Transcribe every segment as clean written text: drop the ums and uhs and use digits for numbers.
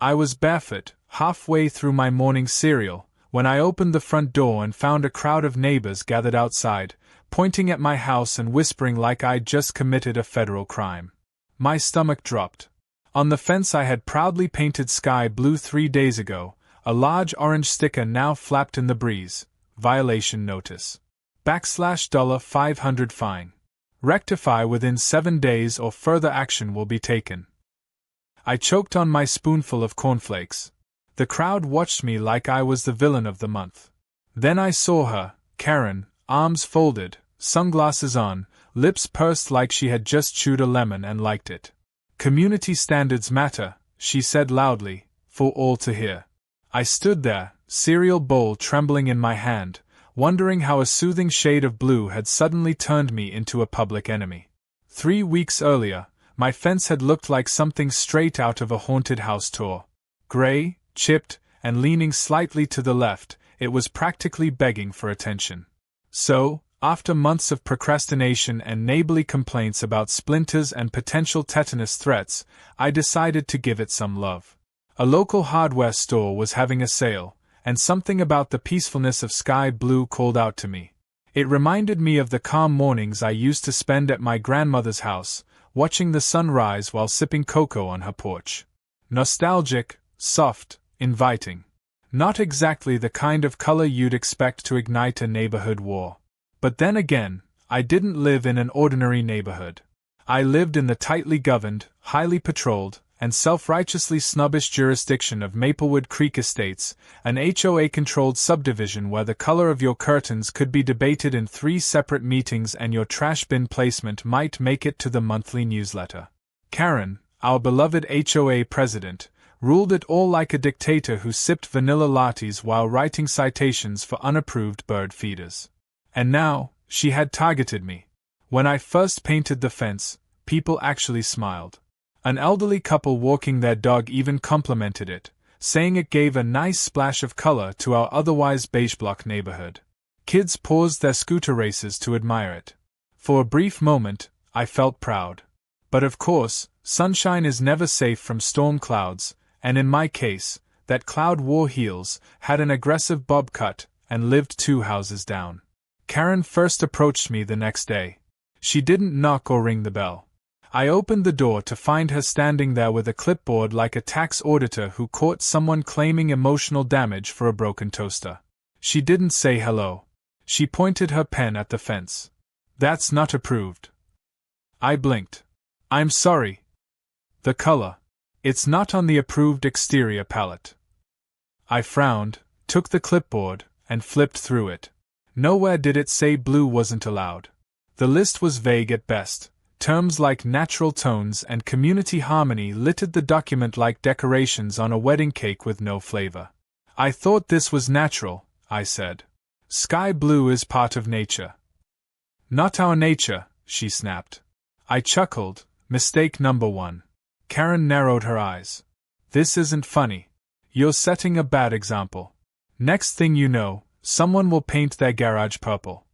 I was barefoot, halfway through my morning cereal, when I opened the front door and found a crowd of neighbors gathered outside, pointing at my house and whispering like I'd just committed a federal crime. My stomach dropped. On the fence I had proudly painted sky blue 3 days ago, a large orange sticker now flapped in the breeze. Violation notice. $500 fine. Rectify within 7 days or further action will be taken. I choked on my spoonful of cornflakes. The crowd watched me like I was the villain of the month. Then I saw her, Karen, arms folded, sunglasses on, lips pursed like she had just chewed a lemon and liked it. Community standards matter, she said loudly, for all to hear. I stood there, cereal bowl trembling in my hand, wondering how a soothing shade of blue had suddenly turned me into a public enemy. 3 weeks earlier, my fence had looked like something straight out of a haunted house tour. Gray, chipped, and leaning slightly to the left, it was practically begging for attention. So, after months of procrastination and neighborly complaints about splinters and potential tetanus threats, I decided to give it some love. A local hardware store was having a sale, and something about the peacefulness of sky blue called out to me. It reminded me of the calm mornings I used to spend at my grandmother's house, watching the sun rise while sipping cocoa on her porch. Nostalgic, soft, inviting. Not exactly the kind of color you'd expect to ignite a neighborhood war. But then again, I didn't live in an ordinary neighborhood. I lived in the tightly governed, highly patrolled, and self-righteously snobbish jurisdiction of Maplewood Creek Estates, an HOA-controlled subdivision where the color of your curtains could be debated in 3 separate meetings and your trash bin placement might make it to the monthly newsletter. Karen, our beloved HOA president, ruled it all like a dictator who sipped vanilla lattes while writing citations for unapproved bird feeders. And now, she had targeted me. When I first painted the fence, people actually smiled. An elderly couple walking their dog even complimented it, saying it gave a nice splash of color to our otherwise beige block neighborhood. Kids paused their scooter races to admire it. For a brief moment, I felt proud. But of course, sunshine is never safe from storm clouds, and in my case, that cloud wore heels, had an aggressive bob cut, and lived 2 houses down. Karen first approached me the next day. She didn't knock or ring the bell. I opened the door to find her standing there with a clipboard like a tax auditor who caught someone claiming emotional damage for a broken toaster. She didn't say hello. She pointed her pen at the fence. "That's not approved." I blinked. "I'm sorry. The color. It's not on the approved exterior palette." I frowned, took the clipboard, and flipped through it. Nowhere did it say blue wasn't allowed. The list was vague at best. Terms like natural tones and community harmony littered the document like decorations on a wedding cake with no flavor. "I thought this was natural," I said. "Sky blue is part of nature." "Not our nature," she snapped. I chuckled. Mistake number 1. Karen narrowed her eyes. "This isn't funny. You're setting a bad example. Next thing you know, someone will paint their garage purple."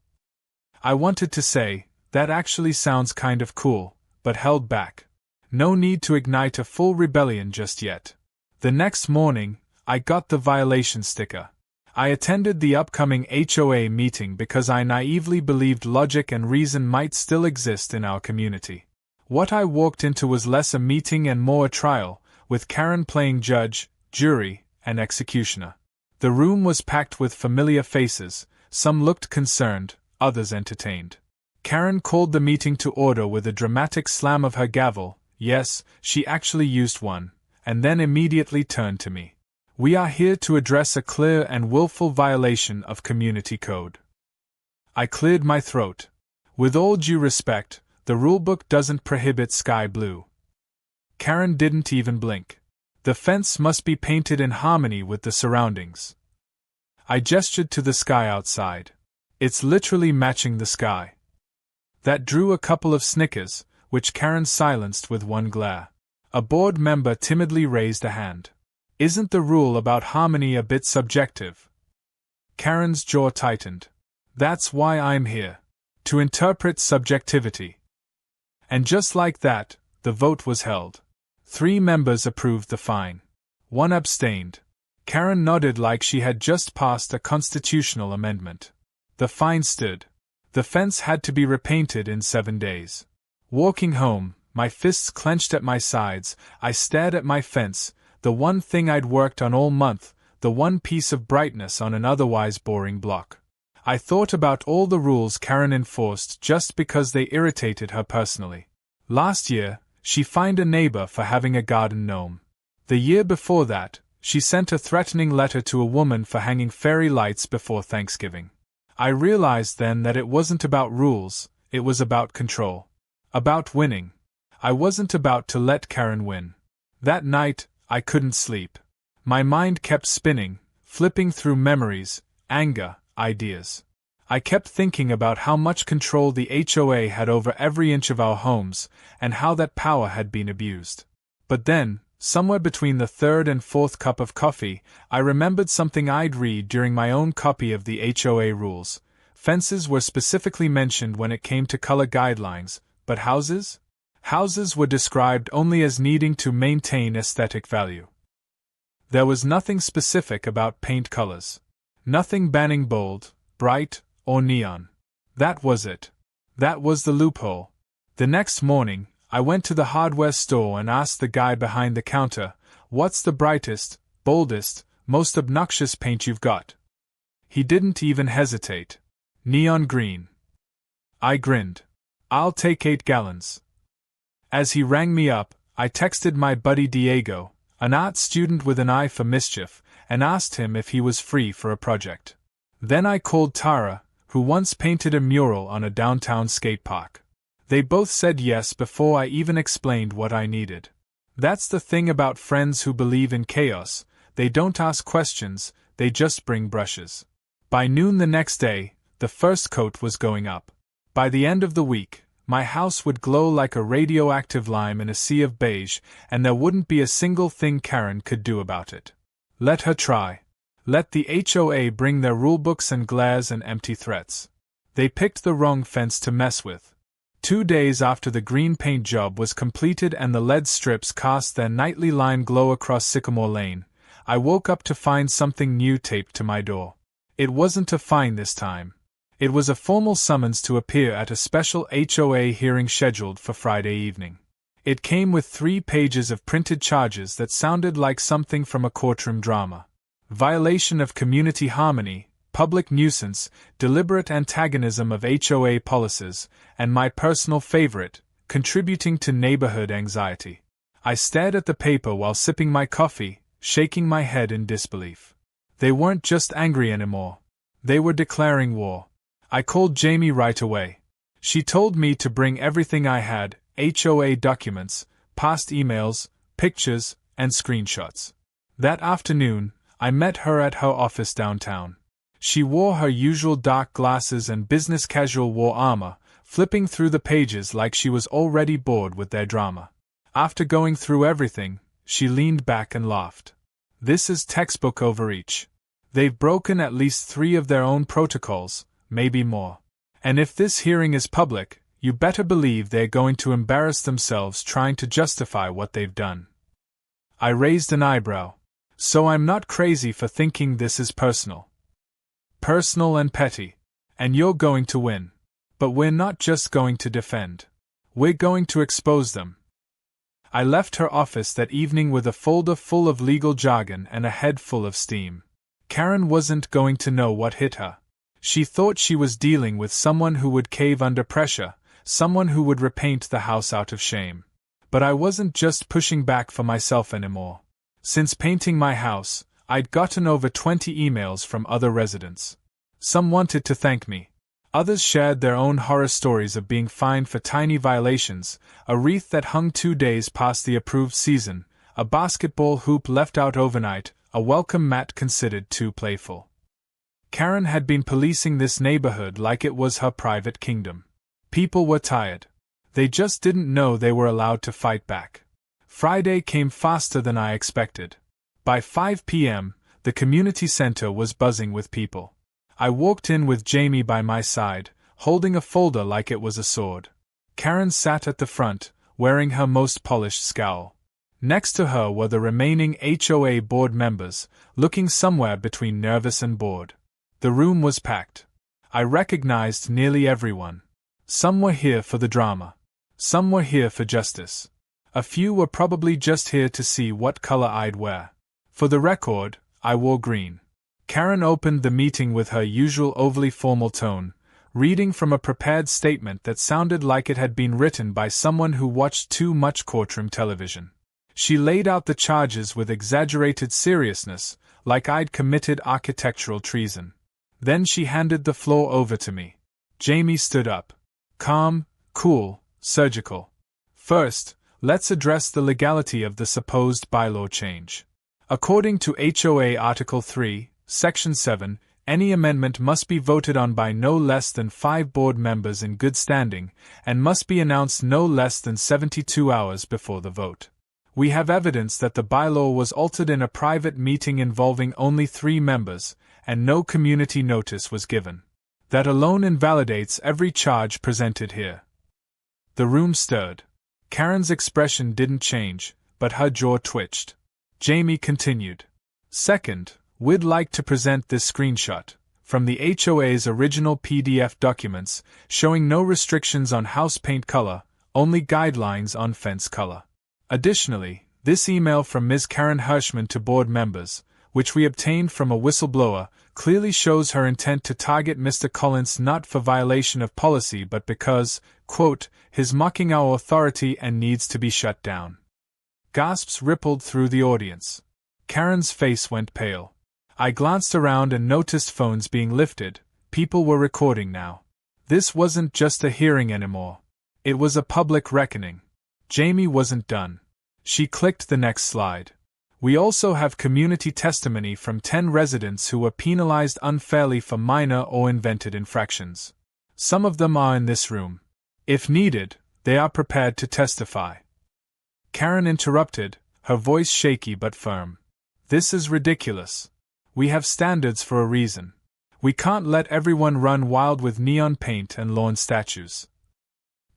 I wanted to say, "That actually sounds kind of cool," but held back. No need to ignite a full rebellion just yet. The next morning, I got the violation sticker. I attended the upcoming HOA meeting because I naively believed logic and reason might still exist in our community. What I walked into was less a meeting and more a trial, with Karen playing judge, jury, and executioner. The room was packed with familiar faces, some looked concerned, others entertained. Karen called the meeting to order with a dramatic slam of her gavel. Yes, she actually used one, and then immediately turned to me. "We are here to address a clear and willful violation of community code." I cleared my throat. "With all due respect, the rulebook doesn't prohibit sky blue." Karen didn't even blink. "The fence must be painted in harmony with the surroundings." I gestured to the sky outside. "It's literally matching the sky." That drew a couple of snickers, which Karen silenced with one glare. A board member timidly raised a hand. "Isn't the rule about harmony a bit subjective?" Karen's jaw tightened. "That's why I'm here. To interpret subjectivity." And just like that, the vote was held. 3 members approved the fine. 1 abstained. Karen nodded like she had just passed a constitutional amendment. The fine stood. The fence had to be repainted in 7 days. Walking home, my fists clenched at my sides, I stared at my fence, the one thing I'd worked on all month, the one piece of brightness on an otherwise boring block. I thought about all the rules Karen enforced just because they irritated her personally. Last year, she fined a neighbor for having a garden gnome. The year before that, she sent a threatening letter to a woman for hanging fairy lights before Thanksgiving. I realized then that it wasn't about rules, it was about control. About winning. I wasn't about to let Karen win. That night, I couldn't sleep. My mind kept spinning, flipping through memories, anger, ideas. I kept thinking about how much control the HOA had over every inch of our homes, and how that power had been abused. But then, somewhere between the third and fourth cup of coffee, I remembered something I'd read during my own copy of the HOA rules. Fences were specifically mentioned when it came to color guidelines, but houses? Houses were described only as needing to maintain aesthetic value. There was nothing specific about paint colors. Nothing banning bold, bright, or neon. That was it. That was the loophole. The next morning, I went to the hardware store and asked the guy behind the counter, "What's the brightest, boldest, most obnoxious paint you've got?" He didn't even hesitate. "Neon green." I grinned. "I'll take 8 gallons. As he rang me up, I texted my buddy Diego, an art student with an eye for mischief, and asked him if he was free for a project. Then I called Tara, who once painted a mural on a downtown skate park. They both said yes before I even explained what I needed. That's the thing about friends who believe in chaos, they don't ask questions, they just bring brushes. By noon the next day, the first coat was going up. By the end of the week, my house would glow like a radioactive lime in a sea of beige, and there wouldn't be a single thing Karen could do about it. Let her try. Let the HOA bring their rulebooks and glares and empty threats. They picked the wrong fence to mess with. 2 days after the green paint job was completed and the LED strips cast their nightly lime glow across Sycamore Lane, I woke up to find something new taped to my door. It wasn't a fine this time. It was a formal summons to appear at a special HOA hearing scheduled for Friday evening. It came with 3 pages of printed charges that sounded like something from a courtroom drama. Violation of community harmony, public nuisance, deliberate antagonism of HOA policies, and my personal favorite, contributing to neighborhood anxiety. I stared at the paper while sipping my coffee, shaking my head in disbelief. They weren't just angry anymore. They were declaring war. I called Jamie right away. She told me to bring everything I had, HOA documents, past emails, pictures, and screenshots. That afternoon, I met her at her office downtown. She wore her usual dark glasses and business casual war armor, flipping through the pages like she was already bored with their drama. After going through everything, she leaned back and laughed. "This is textbook overreach. They've broken at least 3 of their own protocols, maybe more. And if this hearing is public, you better believe they're going to embarrass themselves trying to justify what they've done." I raised an eyebrow. "So I'm not crazy for thinking this is personal. Personal and petty. And you're going to win. But we're not just going to defend. We're going to expose them." I left her office that evening with a folder full of legal jargon and a head full of steam. Karen wasn't going to know what hit her. She thought she was dealing with someone who would cave under pressure, someone who would repaint the house out of shame. But I wasn't just pushing back for myself anymore. Since painting my house, I'd gotten over 20 emails from other residents. Some wanted to thank me. Others shared their own horror stories of being fined for tiny violations, a wreath that hung 2 days past the approved season, a basketball hoop left out overnight, a welcome mat considered too playful. Karen had been policing this neighborhood like it was her private kingdom. People were tired. They just didn't know they were allowed to fight back. Friday came faster than I expected. By 5 p.m., the community center was buzzing with people. I walked in with Jamie by my side, holding a folder like it was a sword. Karen sat at the front, wearing her most polished scowl. Next to her were the remaining HOA board members, looking somewhere between nervous and bored. The room was packed. I recognized nearly everyone. Some were here for the drama. Some were here for justice. A few were probably just here to see what color I'd wear. For the record, I wore green. Karen opened the meeting with her usual overly formal tone, reading from a prepared statement that sounded like it had been written by someone who watched too much courtroom television. She laid out the charges with exaggerated seriousness, like I'd committed architectural treason. Then she handed the floor over to me. Jamie stood up. Calm, cool, surgical. First, let's address the legality of the supposed bylaw change. According to HOA Article 3, Section 7, any amendment must be voted on by no less than 5 board members in good standing, and must be announced no less than 72 hours before the vote. We have evidence that the bylaw was altered in a private meeting involving only 3 members, and no community notice was given. That alone invalidates every charge presented here. The room stirred. Karen's expression didn't change, but her jaw twitched. Jamie continued. Second, we'd like to present this screenshot from the HOA's original PDF documents, showing no restrictions on house paint color, only guidelines on fence color. Additionally, this email from Ms. Karen Hirschman to board members, which we obtained from a whistleblower, clearly shows her intent to target Mr. Collins not for violation of policy but because, quote, he's mocking our authority and needs to be shut down. Gasps rippled through the audience. Karen's face went pale. I glanced around and noticed phones being lifted. People were recording now. This wasn't just a hearing anymore. It was a public reckoning. Jamie wasn't done. She clicked the next slide. We also have community testimony from 10 residents who were penalized unfairly for minor or invented infractions. Some of them are in this room. If needed, they are prepared to testify. Karen interrupted, her voice shaky but firm. This is ridiculous. We have standards for a reason. We can't let everyone run wild with neon paint and lawn statues.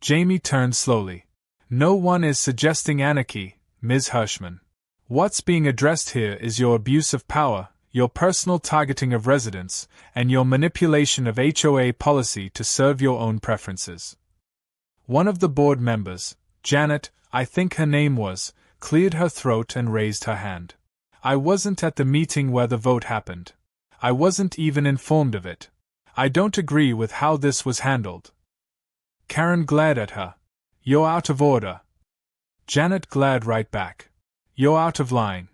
Jamie turned slowly. No one is suggesting anarchy, Ms. Hirschman. What's being addressed here is your abuse of power, your personal targeting of residents, and your manipulation of HOA policy to serve your own preferences. One of the board members, Janet, I think her name was, cleared her throat and raised her hand. I wasn't at the meeting where the vote happened. I wasn't even informed of it. I don't agree with how this was handled. Karen glared at her. You're out of order. Janet glared right back. You're out of line.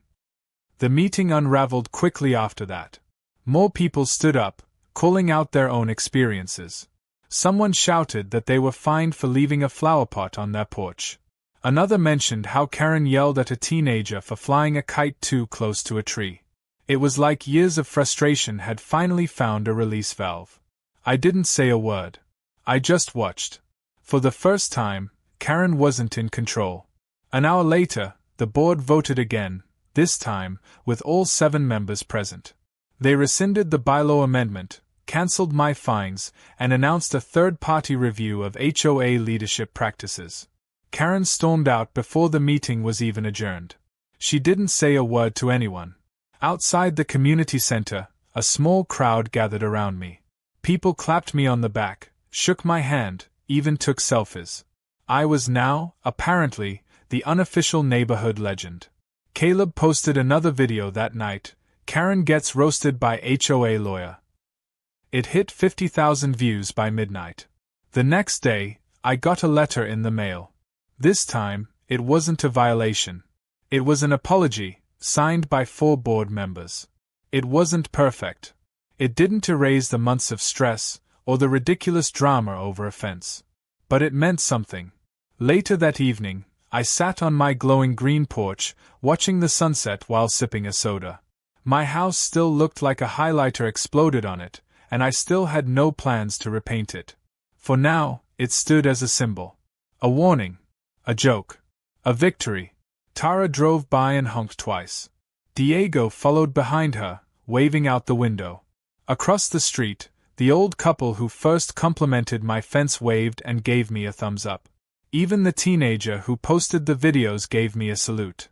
The meeting unraveled quickly after that. More people stood up, calling out their own experiences. Someone shouted that they were fined for leaving a flower pot on their porch. Another mentioned how Karen yelled at a teenager for flying a kite too close to a tree. It was like years of frustration had finally found a release valve. I didn't say a word. I just watched. For the first time, Karen wasn't in control. An hour later, the board voted again, this time, with all 7 members present. They rescinded the bylaw amendment, cancelled my fines, and announced a third-party review of HOA leadership practices. Karen stormed out before the meeting was even adjourned. She didn't say a word to anyone. Outside the community center, a small crowd gathered around me. People clapped me on the back, shook my hand, even took selfies. I was now, apparently, the unofficial neighborhood legend. Caleb posted another video that night. Karen gets roasted by HOA lawyer. It hit 50,000 views by midnight. The next day, I got a letter in the mail. This time, it wasn't a violation. It was an apology, signed by 4 board members. It wasn't perfect. It didn't erase the months of stress, or the ridiculous drama over a fence. But it meant something. Later that evening, I sat on my glowing green porch, watching the sunset while sipping a soda. My house still looked like a highlighter exploded on it, and I still had no plans to repaint it. For now, it stood as a symbol. A warning. A joke. A victory. Tara drove by and honked twice. Diego followed behind her, waving out the window. Across the street, the old couple who first complimented my fence waved and gave me a thumbs up. Even the teenager who posted the videos gave me a salute.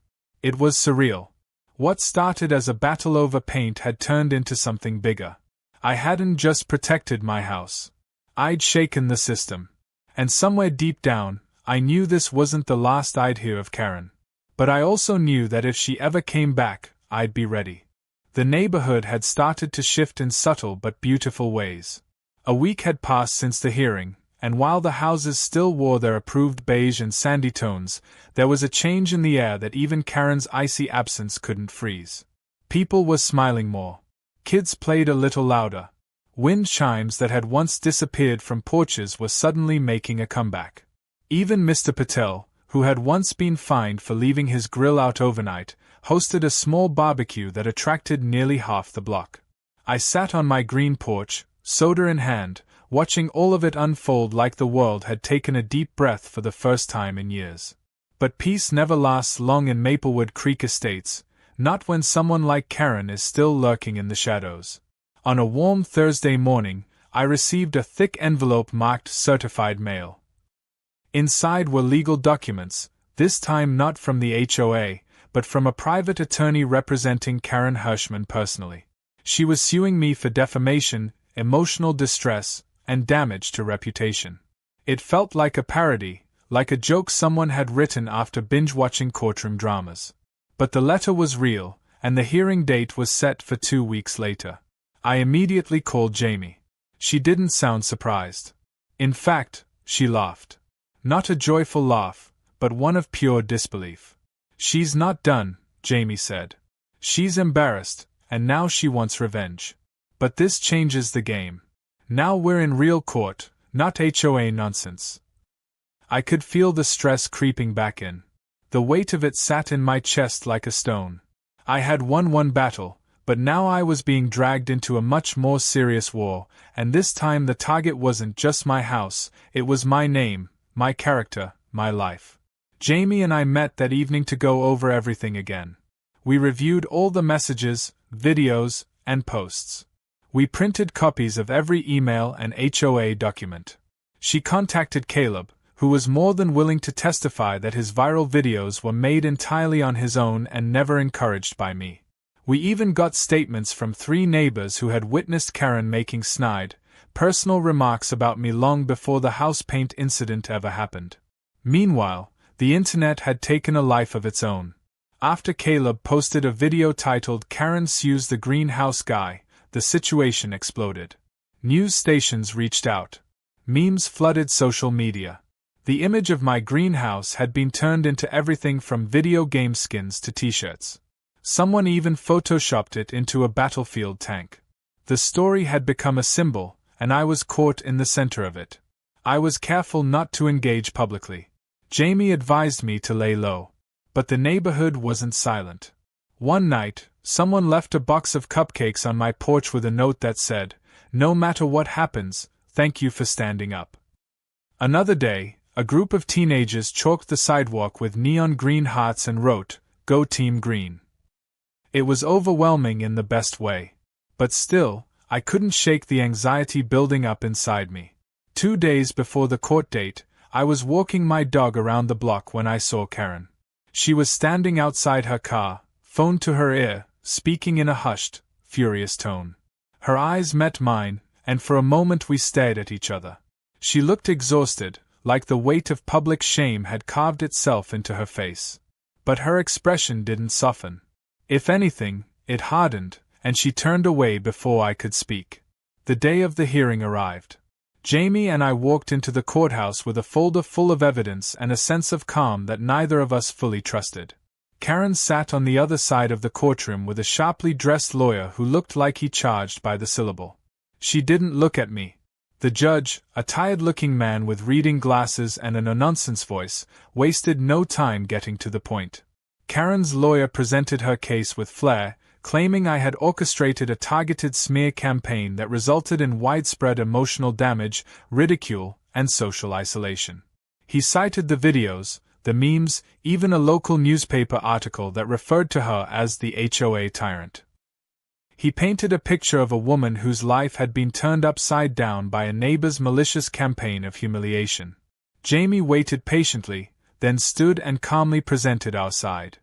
It was surreal. What started as a battle over paint had turned into something bigger. I hadn't just protected my house. I'd shaken the system. And somewhere deep down, I knew this wasn't the last I'd hear of Karen. But I also knew that if she ever came back, I'd be ready. The neighborhood had started to shift in subtle but beautiful ways. A week had passed since the hearing, and while the houses still wore their approved beige and sandy tones, there was a change in the air that even Karen's icy absence couldn't freeze. People were smiling more. Kids played a little louder. Wind chimes that had once disappeared from porches were suddenly making a comeback. Even Mr. Patel, who had once been fined for leaving his grill out overnight, hosted a small barbecue that attracted nearly half the block. I sat on my green porch, soda in hand, watching all of it unfold like the world had taken a deep breath for the first time in years. But peace never lasts long in Maplewood Creek Estates, not when someone like Karen is still lurking in the shadows. On a warm Thursday morning, I received a thick envelope marked certified mail. Inside were legal documents, this time not from the HOA, but from a private attorney representing Karen Hirschman personally. She was suing me for defamation, emotional distress, and damage to reputation. It felt like a parody, like a joke someone had written after binge-watching courtroom dramas. But the letter was real, and the hearing date was set for 2 weeks later. I immediately called Jamie. She didn't sound surprised. In fact, she laughed. Not a joyful laugh, but one of pure disbelief. "She's not done," Jamie said. "She's embarrassed, and now she wants revenge. But this changes the game. Now we're in real court, not HOA nonsense." I could feel the stress creeping back in. The weight of it sat in my chest like a stone. I had won one battle, but now I was being dragged into a much more serious war, and this time the target wasn't just my house, it was my name, my character, my life. Jamie and I met that evening to go over everything again. We reviewed all the messages, videos, and posts. We printed copies of every email and HOA document. She contacted Caleb, who was more than willing to testify that his viral videos were made entirely on his own and never encouraged by me. We even got statements from 3 neighbors who had witnessed Karen making snide, personal remarks about me long before the house paint incident ever happened. Meanwhile, the internet had taken a life of its own. After Caleb posted a video titled "Karen Sues the Greenhouse Guy," the situation exploded. News stations reached out. Memes flooded social media. The image of my greenhouse had been turned into everything from video game skins to t-shirts. Someone even photoshopped it into a battlefield tank. The story had become a symbol, and I was caught in the center of it. I was careful not to engage publicly. Jamie advised me to lay low. But the neighborhood wasn't silent. One night, someone left a box of cupcakes on my porch with a note that said, "No matter what happens, thank you for standing up." Another day, a group of teenagers chalked the sidewalk with neon green hearts and wrote, "Go Team Green." It was overwhelming in the best way. But still, I couldn't shake the anxiety building up inside me. 2 days before the court date, I was walking my dog around the block when I saw Karen. She was standing outside her car, phone to her ear, speaking in a hushed, furious tone. Her eyes met mine, and for a moment we stared at each other. She looked exhausted, like the weight of public shame had carved itself into her face. But her expression didn't soften. If anything, it hardened, and she turned away before I could speak. The day of the hearing arrived. Jamie and I walked into the courthouse with a folder full of evidence and a sense of calm that neither of us fully trusted. Karen sat on the other side of the courtroom with a sharply dressed lawyer who looked like he charged by the syllable. She didn't look at me. The judge, a tired-looking man with reading glasses and a no-nonsense voice, wasted no time getting to the point. Karen's lawyer presented her case with flair, claiming I had orchestrated a targeted smear campaign that resulted in widespread emotional damage, ridicule, and social isolation. He cited the videos, the memes, even a local newspaper article that referred to her as the HOA tyrant. He painted a picture of a woman whose life had been turned upside down by a neighbor's malicious campaign of humiliation. Jamie waited patiently, then stood and calmly presented our side.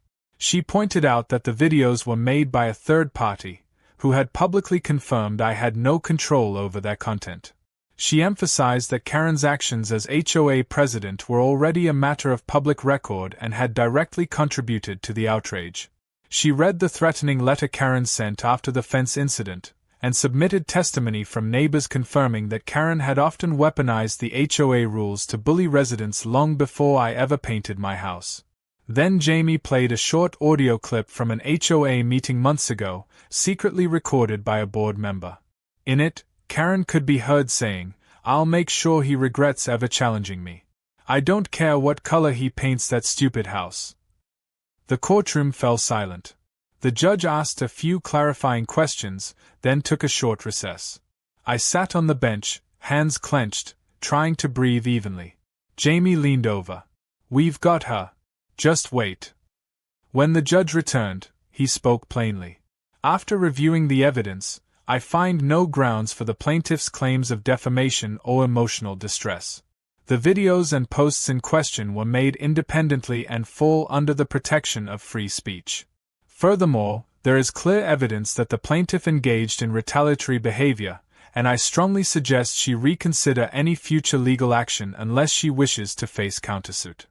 She pointed out that the videos were made by a third party, who had publicly confirmed I had no control over their content. She emphasized that Karen's actions as HOA president were already a matter of public record and had directly contributed to the outrage. She read the threatening letter Karen sent after the fence incident, and submitted testimony from neighbors confirming that Karen had often weaponized the HOA rules to bully residents long before I ever painted my house. Then Jamie played a short audio clip from an HOA meeting months ago, secretly recorded by a board member. In it, Karen could be heard saying, "I'll make sure he regrets ever challenging me. I don't care what color he paints that stupid house." The courtroom fell silent. The judge asked a few clarifying questions, then took a short recess. I sat on the bench, hands clenched, trying to breathe evenly. Jamie leaned over. "We've got her. Just wait." When the judge returned, he spoke plainly. "After reviewing the evidence, I find no grounds for the plaintiff's claims of defamation or emotional distress. The videos and posts in question were made independently and fall under the protection of free speech. Furthermore, there is clear evidence that the plaintiff engaged in retaliatory behavior, and I strongly suggest she reconsider any future legal action unless she wishes to face countersuit."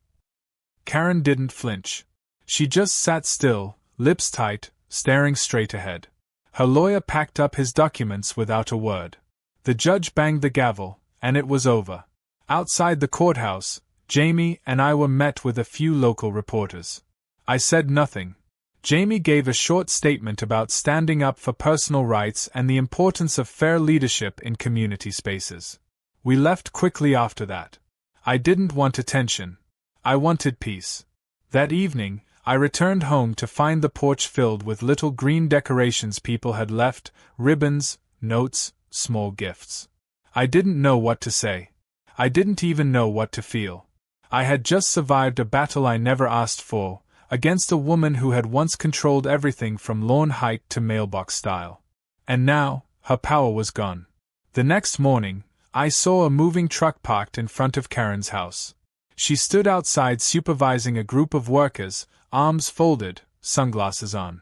Karen didn't flinch. She just sat still, lips tight, staring straight ahead. Her lawyer packed up his documents without a word. The judge banged the gavel, and it was over. Outside the courthouse, Jamie and I were met with a few local reporters. I said nothing. Jamie gave a short statement about standing up for personal rights and the importance of fair leadership in community spaces. We left quickly after that. I didn't want attention. I wanted peace. That evening, I returned home to find the porch filled with little green decorations people had left, ribbons, notes, small gifts. I didn't know what to say. I didn't even know what to feel. I had just survived a battle I never asked for, against a woman who had once controlled everything from lawn height to mailbox style. And now, her power was gone. The next morning, I saw a moving truck parked in front of Karen's house. She stood outside supervising a group of workers, arms folded, sunglasses on.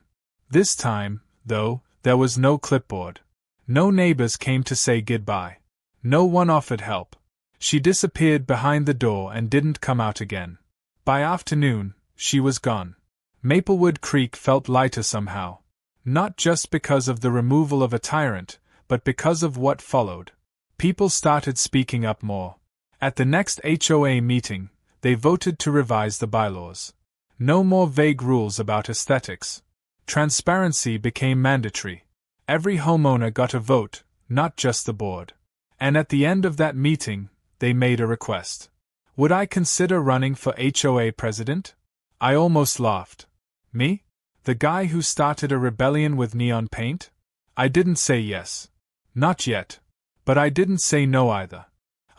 This time, though, there was no clipboard. No neighbors came to say goodbye. No one offered help. She disappeared behind the door and didn't come out again. By afternoon, she was gone. Maplewood Creek felt lighter somehow. Not just because of the removal of a tyrant, but because of what followed. People started speaking up more. At the next HOA meeting, they voted to revise the bylaws. No more vague rules about aesthetics. Transparency became mandatory. Every homeowner got a vote, not just the board. And at the end of that meeting, they made a request. Would I consider running for HOA president? I almost laughed. Me? The guy who started a rebellion with neon paint? I didn't say yes. Not yet. But I didn't say no either.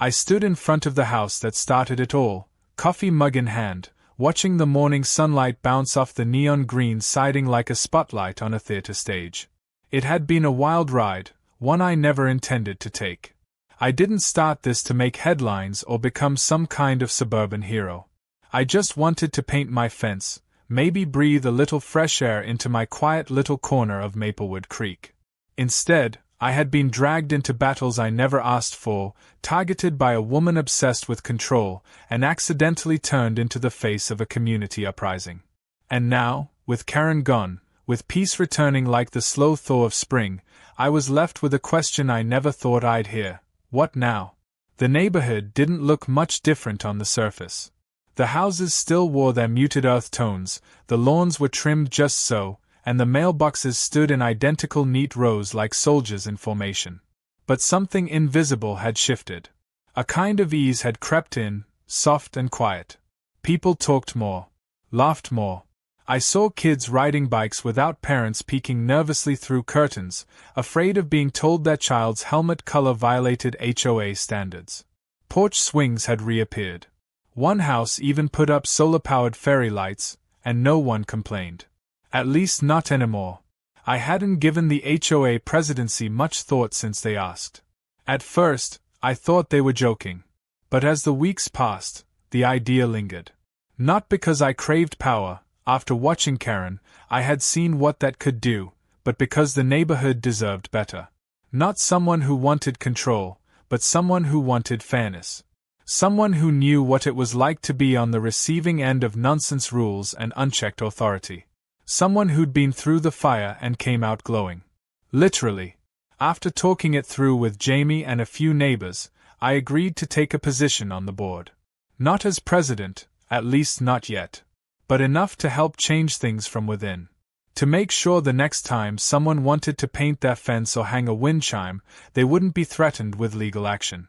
I stood in front of the house that started it all, coffee mug in hand, watching the morning sunlight bounce off the neon green siding like a spotlight on a theater stage. It had been a wild ride, one I never intended to take. I didn't start this to make headlines or become some kind of suburban hero. I just wanted to paint my fence, maybe breathe a little fresh air into my quiet little corner of Maplewood Creek. Instead, I had been dragged into battles I never asked for, targeted by a woman obsessed with control, and accidentally turned into the face of a community uprising. And now, with Karen gone, with peace returning like the slow thaw of spring, I was left with a question I never thought I'd hear. What now? The neighborhood didn't look much different on the surface. The houses still wore their muted earth tones, the lawns were trimmed just so, and the mailboxes stood in identical neat rows like soldiers in formation. But something invisible had shifted. A kind of ease had crept in, soft and quiet. People talked more, laughed more. I saw kids riding bikes without parents peeking nervously through curtains, afraid of being told their child's helmet color violated HOA standards. Porch swings had reappeared. One house even put up solar-powered fairy lights, and no one complained. At least not anymore. I hadn't given the HOA presidency much thought since they asked. At first, I thought they were joking. But as the weeks passed, the idea lingered. Not because I craved power, After watching Karen, I had seen what that could do, but because the neighborhood deserved better. Not someone who wanted control, but someone who wanted fairness. Someone who knew what it was like to be on the receiving end of nonsense rules and unchecked authority. Someone who'd been through the fire and came out glowing. Literally. After talking it through with Jamie and a few neighbors, I agreed to take a position on the board. Not as president, at least not yet. But enough to help change things from within. To make sure the next time someone wanted to paint their fence or hang a wind chime, they wouldn't be threatened with legal action.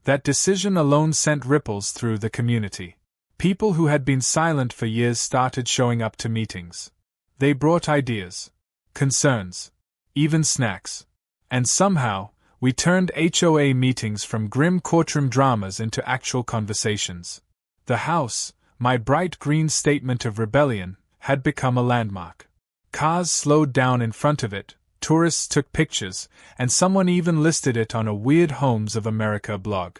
That decision alone sent ripples through the community. People who had been silent for years started showing up to meetings. They brought ideas, concerns, even snacks. And somehow, we turned HOA meetings from grim courtroom dramas into actual conversations. The house, my bright green statement of rebellion, had become a landmark. Cars slowed down in front of it, tourists took pictures, and someone even listed it on a Weird Homes of America blog.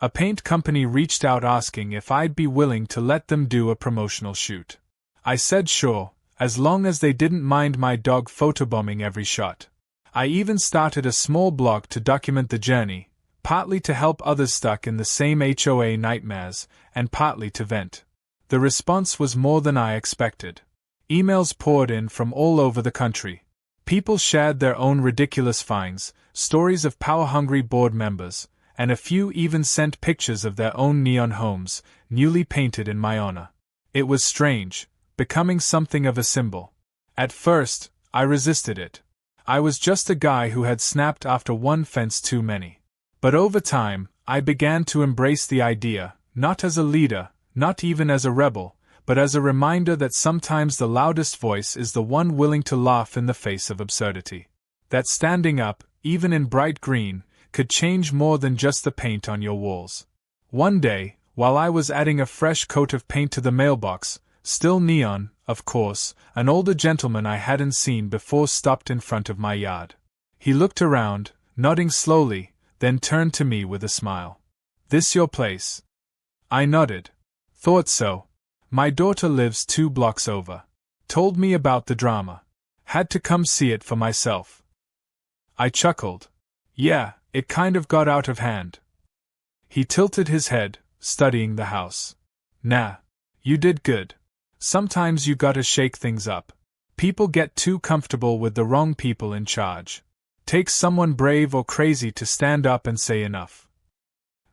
A paint company reached out asking if I'd be willing to let them do a promotional shoot. I said sure, as long as they didn't mind my dog photobombing every shot. I even started a small blog to document the journey, partly to help others stuck in the same HOA nightmares, and partly to vent. The response was more than I expected. Emails poured in from all over the country. People shared their own ridiculous finds, stories of power-hungry board members, and a few even sent pictures of their own neon homes, newly painted in my honor. It was strange, becoming something of a symbol. At first, I resisted it. I was just a guy who had snapped after one fence too many. But over time, I began to embrace the idea, not as a leader, not even as a rebel, but as a reminder that sometimes the loudest voice is the one willing to laugh in the face of absurdity. That standing up, even in bright green, could change more than just the paint on your walls. One day, while I was adding a fresh coat of paint to the mailbox, still neon, of course, an older gentleman I hadn't seen before stopped in front of my yard. He looked around, nodding slowly, then turned to me with a smile. "This your place?" I nodded. "Thought so. My daughter lives 2 blocks over. Told me about the drama. Had to come see it for myself." I chuckled. "Yeah, it kind of got out of hand." He tilted his head, studying the house. "Nah. You did good. Sometimes you gotta shake things up. People get too comfortable with the wrong people in charge. Takes someone brave or crazy to stand up and say enough."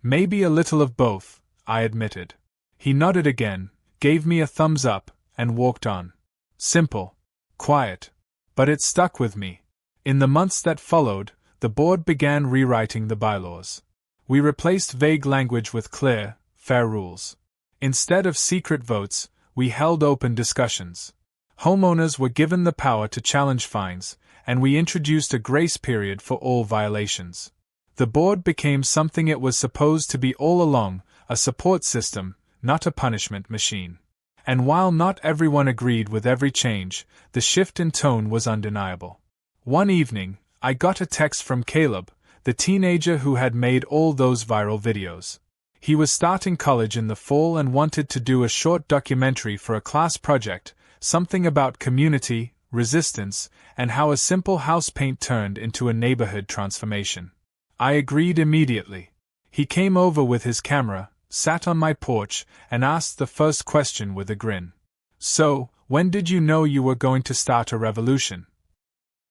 "Maybe a little of both," I admitted. He nodded again, gave me a thumbs up, and walked on. Simple. Quiet. But it stuck with me. In the months that followed, the board began rewriting the bylaws. We replaced vague language with clear, fair rules. Instead of secret votes, we held open discussions. Homeowners were given the power to challenge fines, and we introduced a grace period for all violations. The board became something it was supposed to be all along, a support system, not a punishment machine. And while not everyone agreed with every change, the shift in tone was undeniable. One evening, I got a text from Caleb, the teenager who had made all those viral videos. He was starting college in the fall and wanted to do a short documentary for a class project, something about community, resistance, and how a simple house paint turned into a neighborhood transformation. I agreed immediately. He came over with his camera, sat on my porch, and asked the first question with a grin. "So, when did you know you were going to start a revolution?"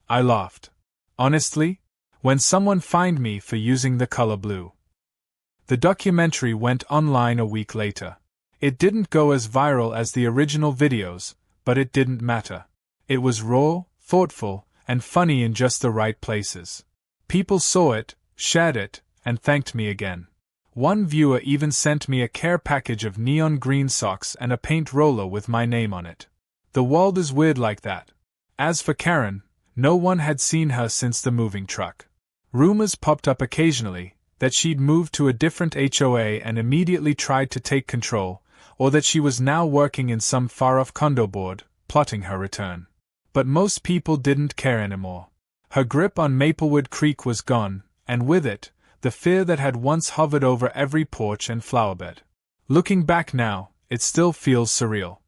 I laughed. "Honestly? When someone fined me for using the color blue." The documentary went online a week later. It didn't go as viral as the original videos, but it didn't matter. It was raw, thoughtful, and funny in just the right places. People saw it, shared it, and thanked me again. One viewer even sent me a care package of neon green socks and a paint roller with my name on it. The world is weird like that. As for Karen, no one had seen her since the moving truck. Rumors popped up occasionally that she'd moved to a different HOA and immediately tried to take control, or that she was now working in some far-off condo board, plotting her return. But most people didn't care anymore. Her grip on Maplewood Creek was gone, and with it, the fear that had once hovered over every porch and flowerbed. Looking back now, it still feels surreal.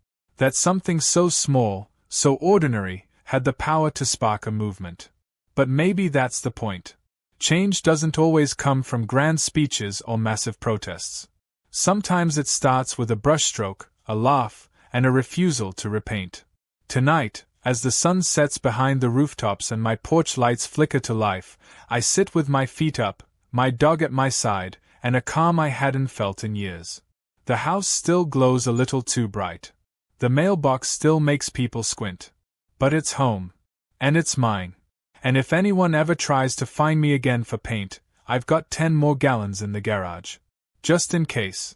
That something so small, so ordinary, had the power to spark a movement. But maybe that's the point. Change doesn't always come from grand speeches or massive protests. Sometimes it starts with a brushstroke, a laugh, and a refusal to repaint. Tonight, as the sun sets behind the rooftops and my porch lights flicker to life, I sit with my feet up, my dog at my side, and a calm I hadn't felt in years. The house still glows a little too bright. The mailbox still makes people squint. But it's home. And it's mine. And if anyone ever tries to find me again for paint, I've got 10 more gallons in the garage. Just in case.